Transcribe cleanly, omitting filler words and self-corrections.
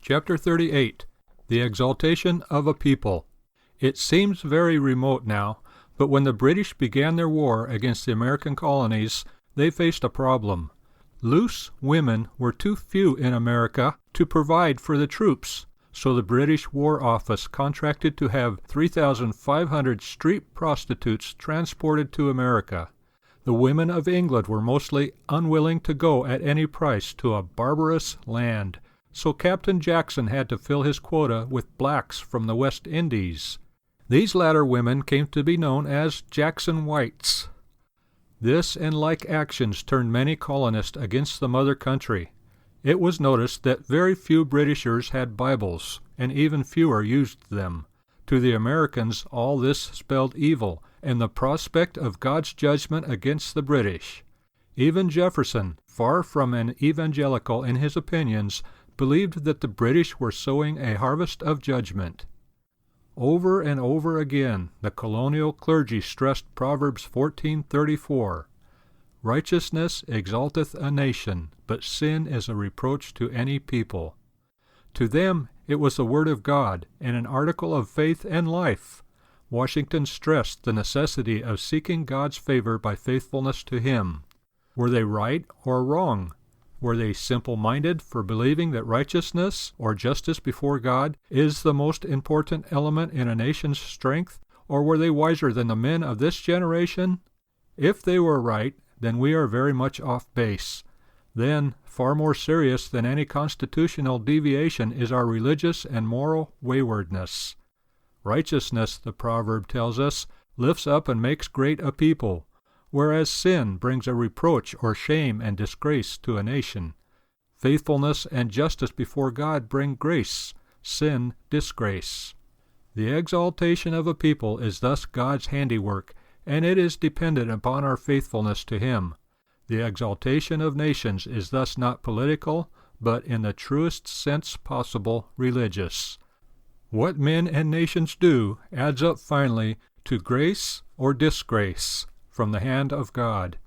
Chapter 38. The Exaltation of a People. It seems very remote now, but when the British began their war against the American colonies, they faced a problem. Loose women were too few in America to provide for the troops, so the British War Office contracted to have 3,500 street prostitutes transported to America. The women of England were mostly unwilling to go at any price to a barbarous land, so Captain Jackson had to fill his quota with blacks from the West Indies. These latter women came to be known as Jackson Whites. This and like actions turned many colonists against the mother country. It was noticed that very few Britishers had Bibles, and even fewer used them. To the Americans all this spelled evil, and the prospect of God's judgment against the British. Even Jefferson, far from an evangelical in his opinions, believed that the British were sowing a harvest of judgment. Over and over again, the colonial clergy stressed Proverbs 14:34. Righteousness exalteth a nation, but sin is a reproach to any people. To them it was the Word of God, and an article of faith and life. Washington stressed the necessity of seeking God's favor by faithfulness to Him. Were they right or wrong? Were they simple-minded for believing that righteousness or justice before God is the most important element in a nation's strength, or were they wiser than the men of this generation? If they were right, then we are very much off base. Then, far more serious than any constitutional deviation is our religious and moral waywardness. Righteousness, the proverb tells us, lifts up and makes great a people, whereas sin brings a reproach or shame and disgrace to a nation. Faithfulness and justice before God bring grace, sin disgrace. The exaltation of a people is thus God's handiwork, and it is dependent upon our faithfulness to Him. The exaltation of nations is thus not political, but in the truest sense possible, religious. What men and nations do adds up finally to grace or disgrace from the hand of God.